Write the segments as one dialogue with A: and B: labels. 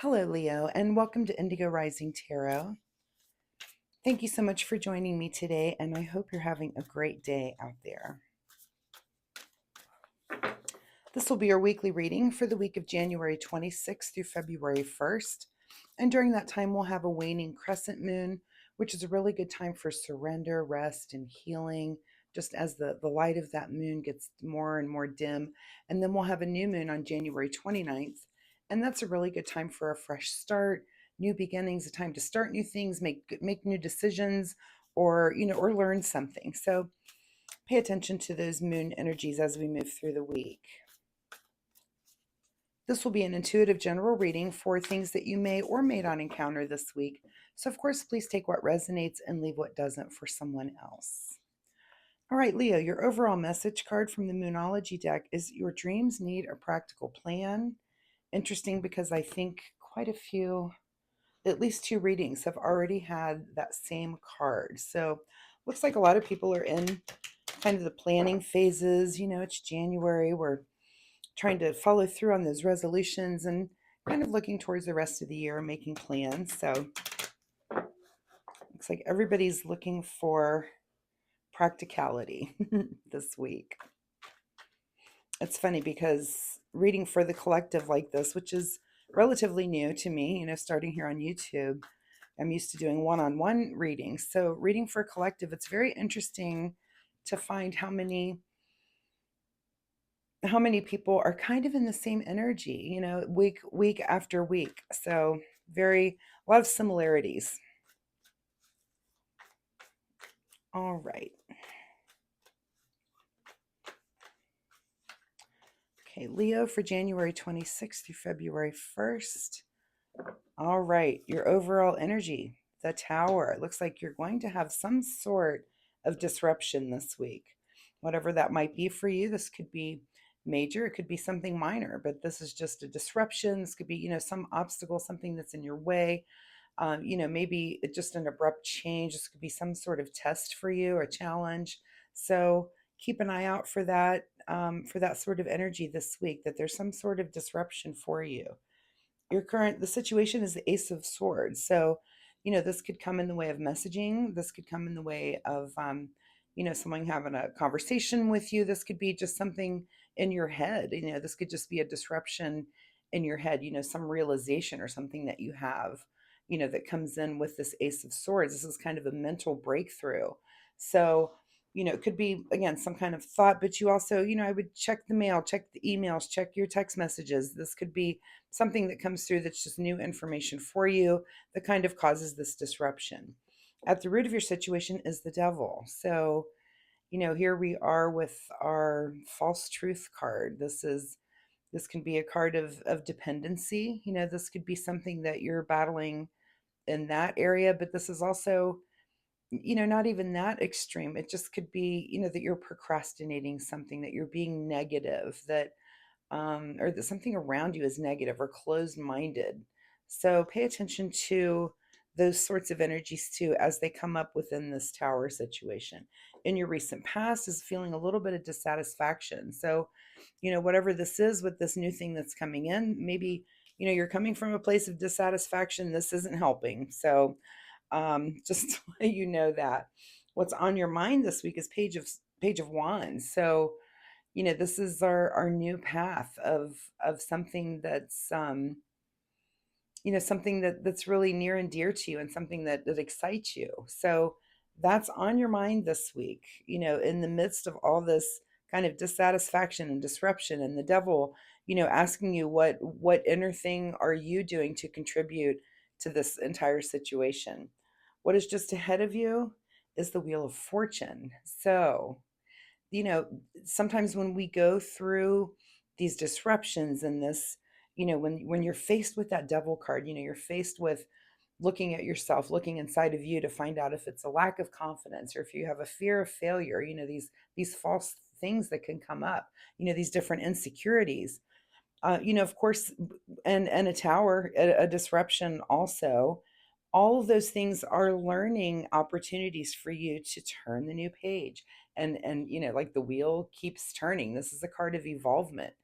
A: Hello, Leo, and welcome to Indigo Rising Tarot. Thank you so much for joining me today, and I hope you're having a great day out there. This will be your weekly reading for the week of January 26th through February 1st. And during that time, we'll have a waning crescent moon, which is a really good time for surrender, rest, and healing, just as the light of that moon gets more and more dim. And then we'll have a new moon on January 29th. And that's a really good time for a fresh start, new beginnings, a time to start new things, make new decisions, or learn something. So pay attention to those moon energies as we move through the week. This will be an intuitive general reading for things that you may or may not encounter this week. So, of course, please take what resonates and leave what doesn't for someone else. All right, Leo, your overall message card from the Moonology deck is your dreams need a practical plan. Interesting because I think quite a few, at least two readings, have already had that same card. So, looks like a lot of people are in kind of the planning phases. It's January. We're trying to follow through on those resolutions and kind of looking towards the rest of the year and making plans. So looks like everybody's looking for practicality this week. It's funny because reading for the collective like this, which is relatively new to me, starting here on YouTube, I'm used to doing one-on-one readings. So reading for a collective, it's very interesting to find how many people are kind of in the same energy, week after week. So a lot of similarities. All right. Okay, Leo, for January 26th through February 1st. All right, your overall energy, the Tower. It looks like you're going to have some sort of disruption this week. Whatever that might be for you, this could be major, it could be something minor, but this is just a disruption. This could be, some obstacle, something that's in your way. Maybe it's just an abrupt change. This could be some sort of test for you or challenge. So keep an eye out for that sort of energy this week, that there's some sort of disruption for you. The situation is the Ace of Swords. So, this could come in the way of messaging. This could come in the way of, someone having a conversation with you. This could be just something in your head. This could just be a disruption in your head, some realization or something that you have, that comes in with this Ace of Swords. This is kind of a mental breakthrough. So, it could be, again, some kind of thought, but you also, I would check the mail, check the emails, check your text messages. This could be something that comes through that's just new information for you that kind of causes this disruption. At the root of your situation is the devil. So, here we are with our false truth card. This can be a card of dependency. This could be something that you're battling in that area, but this is also, not even that extreme. It just could be, that you're procrastinating something, that you're being negative, or that something around you is negative or closed-minded. So pay attention to those sorts of energies too as they come up within this Tower situation. In your recent past is feeling a little bit of dissatisfaction. So, whatever this is with this new thing that's coming in, maybe, you're coming from a place of dissatisfaction. This isn't helping. So, just to let you know that what's on your mind this week is Page of Wands. So, this is our new path of something that's something that's really near and dear to you, and something that excites you. So that's on your mind this week, in the midst of all this kind of dissatisfaction and disruption, and the devil, asking you what inner thing are you doing to contribute to this entire situation. What is just ahead of you is the Wheel of Fortune. So, you know, sometimes when we go through these disruptions and this, when you're faced with that devil card, you're faced with looking at yourself, looking inside of you to find out if it's a lack of confidence or if you have a fear of failure, these false things that can come up, these different insecurities. Of course, and a tower, a disruption also. All of those things are learning opportunities for you to turn the new page. And like the wheel keeps turning. This is a card of evolvement.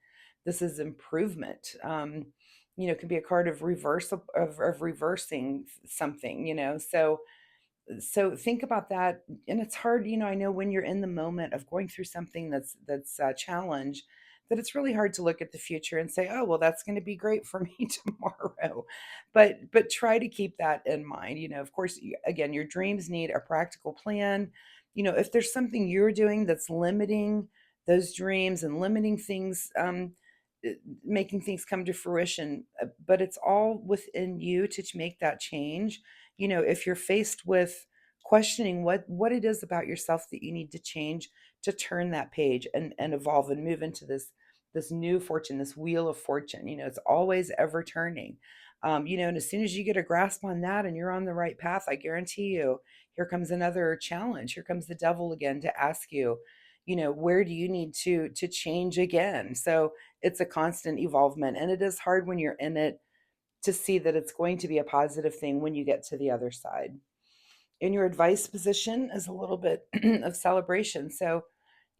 A: This is improvement. can be a card of reversing something, so think about that. And it's hard, I know when you're in the moment of going through something that's a challenge, that it's really hard to look at the future and say, oh well, that's going to be great for me tomorrow. But try to keep that in mind. Of course, again, your dreams need a practical plan. If there's something you're doing that's limiting those dreams and limiting things, making things come to fruition, but it's all within you to make that change. If you're faced with questioning what it is about yourself that you need to change to turn that page and evolve and move into this new fortune, this wheel of fortune, it's always ever turning. And as soon as you get a grasp on that and you're on the right path, I guarantee you, here comes another challenge. Here comes the devil again to ask you, where do you need to change again? So it's a constant evolvement, and it is hard when you're in it to see that it's going to be a positive thing when you get to the other side. In your advice position is a little bit of celebration. So,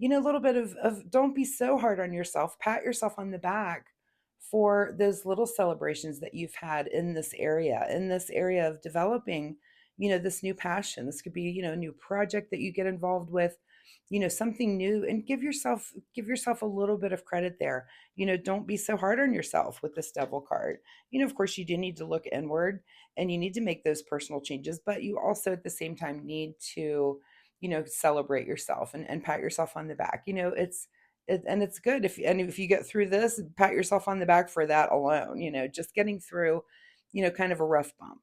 A: a little bit of don't be so hard on yourself. Pat yourself on the back for those little celebrations that you've had in this area of developing, this new passion. This could be, a new project that you get involved with, something new, and give yourself a little bit of credit there. Don't be so hard on yourself with this devil card. Of course, you do need to look inward and you need to make those personal changes, but you also at the same time need to, celebrate yourself and pat yourself on the back. And it's good if you get through this, pat yourself on the back for that alone, just getting through, kind of a rough bump.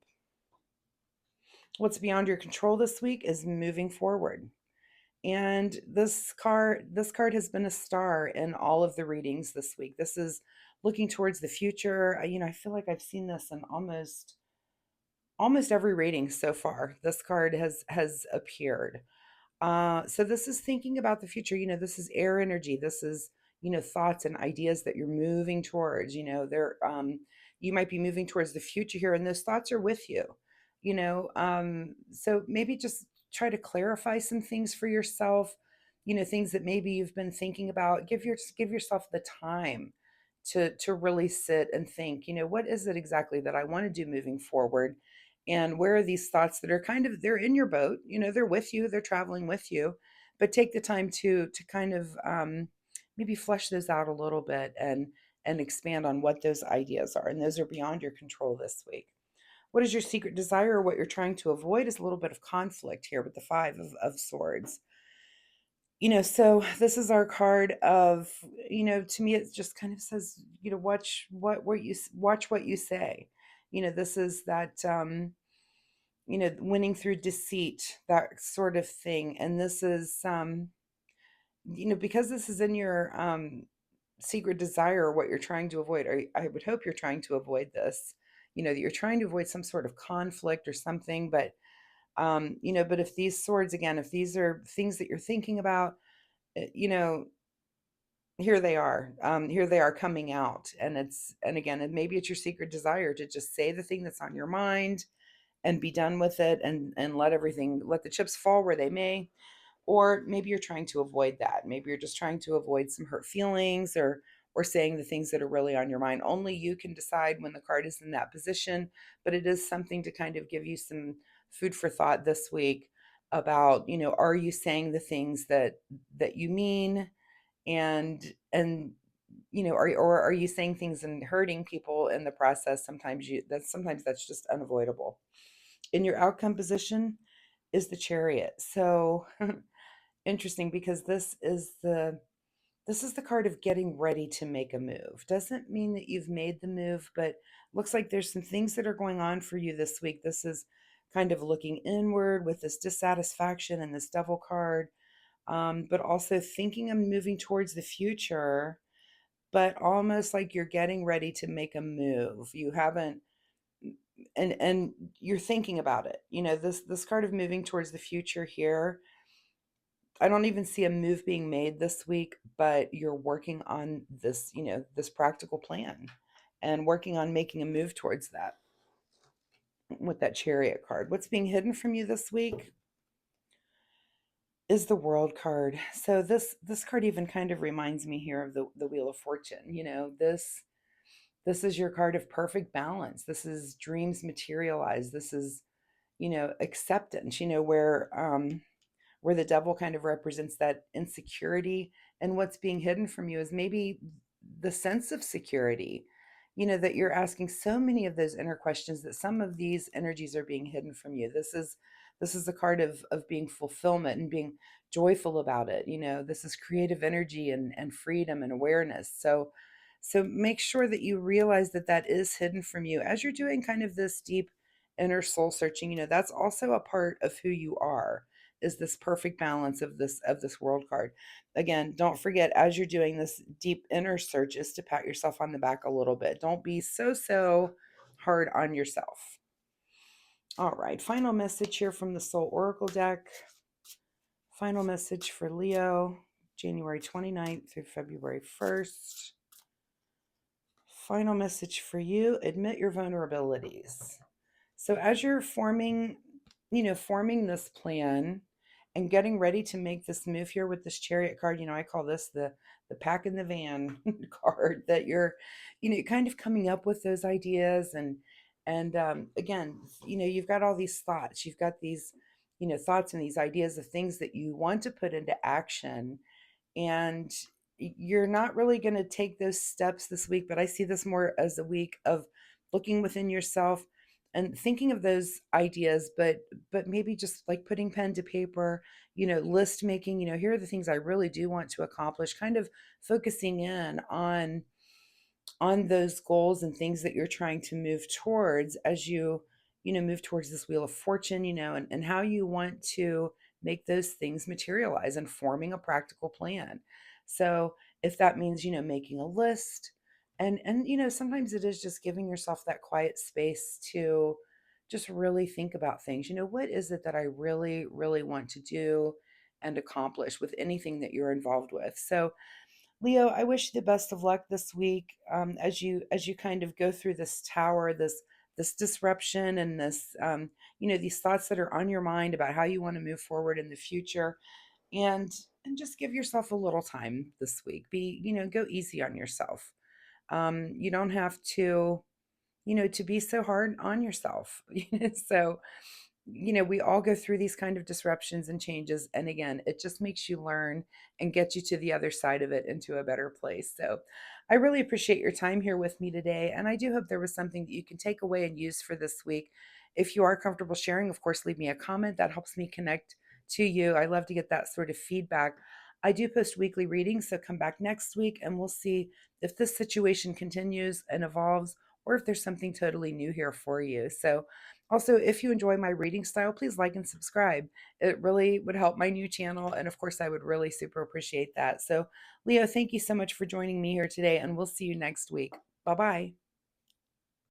A: What's beyond your control this week is moving forward. And this card has been a star in all of the readings this week. This is looking towards the future. I feel like I've seen this in almost every reading so far. This card has appeared. So this is thinking about the future. This is air energy. This is, thoughts and ideas that you're moving towards. You might be moving towards the future here, and those thoughts are with you. So maybe just try to clarify some things for yourself. Things that maybe you've been thinking about. Give yourself the time to really sit and think. What is it exactly that I want to do moving forward? And where are these thoughts that are kind of, they're in your boat, they're with you, they're traveling with you, but take the time to kind of, maybe flesh those out a little bit and expand on what those ideas are, and those are beyond your control this week. What is your secret desire, or what you're trying to avoid, is a little bit of conflict here with the five of swords. So this is our card of, to me it just kind of says, watch what you say. This is that, winning through deceit, that sort of thing. And this is, because this is in your secret desire, what you're trying to avoid, or I would hope you're trying to avoid this, that you're trying to avoid some sort of conflict or something. But, but if these swords, again, if these are things that you're thinking about, uh, you know, here they are coming out. And again, and maybe it's your secret desire to just say the thing that's on your mind and be done with it, and let the chips fall where they may. Or maybe you're trying to avoid that. Maybe you're just trying to avoid some hurt feelings, or saying the things that are really on your mind. Only you can decide when the card is in that position, but it is something to kind of give you some food for thought this week about, are you saying the things that you mean? And or are you saying things and hurting people in the process? Sometimes that's just unavoidable. In your outcome position is the Chariot. So interesting, because this is the card of getting ready to make a move. Doesn't mean that you've made the move, but looks like there's some things that are going on for you this week. This is kind of looking inward with this dissatisfaction and this devil card, but also thinking of moving towards the future, but almost like you're getting ready to make a move. You haven't, and you're thinking about it. This card of moving towards the future here, I don't even see a move being made this week, but you're working on this, this practical plan, and working on making a move towards that with that Chariot card. What's being hidden from you this week is the World card. So this card even kind of reminds me here of the Wheel of Fortune. This This is your card of perfect balance. This is dreams materialize. This is, acceptance, where the devil kind of represents that insecurity, and what's being hidden from you is maybe the sense of security, that you're asking so many of those inner questions that some of these energies are being hidden from you. This is the card of being fulfillment and being joyful about it. This is creative energy and freedom and awareness. So make sure that you realize that that is hidden from you as you're doing kind of this deep inner soul searching. That's also a part of who you are, is this perfect balance of this world card. Again, don't forget, as you're doing this deep inner search, is to pat yourself on the back a little bit. Don't be so hard on yourself. All right, final message here from the Soul Oracle deck. Final message for Leo, January 29th through February 1st. Final message for you: admit your vulnerabilities. So as you're forming this plan and getting ready to make this move here with this Chariot card, I call this the pack in the van card, that you're, kind of coming up with those ideas, and again, you've got all these thoughts, you've got these, thoughts and these ideas of things that you want to put into action, and you're not really going to take those steps this week, but I see this more as a week of looking within yourself and thinking of those ideas, but maybe just like putting pen to paper, list making, here are the things I really do want to accomplish, kind of focusing in on those goals and things that you're trying to move towards as you move towards this wheel of fortune, and how you want to make those things materialize, and forming a practical plan. So if that means, making a list, and sometimes it is just giving yourself that quiet space to just really think about things. What is it that I really want to do and accomplish with anything that you're involved with? So Leo, I wish you the best of luck this week, as you kind of go through this tower, this disruption, and this, these thoughts that are on your mind about how you want to move forward in the future, and and just give yourself a little time this week. Go easy on yourself. You don't have to be so hard on yourself. So we all go through these kind of disruptions and changes. And again, it just makes you learn and get you to the other side of it, into a better place. So I really appreciate your time here with me today. And I do hope there was something that you can take away and use for this week. If you are comfortable sharing, of course, leave me a comment. That helps me connect to you. I love to get that sort of feedback. I do post weekly readings, so come back next week and we'll see if this situation continues and evolves, or if there's something totally new here for you. So also, if you enjoy my reading style, please like and subscribe. It really would help my new channel. And of course, I would really super appreciate that. So, Leo, thank you so much for joining me here today, and we'll see you next week. Bye bye.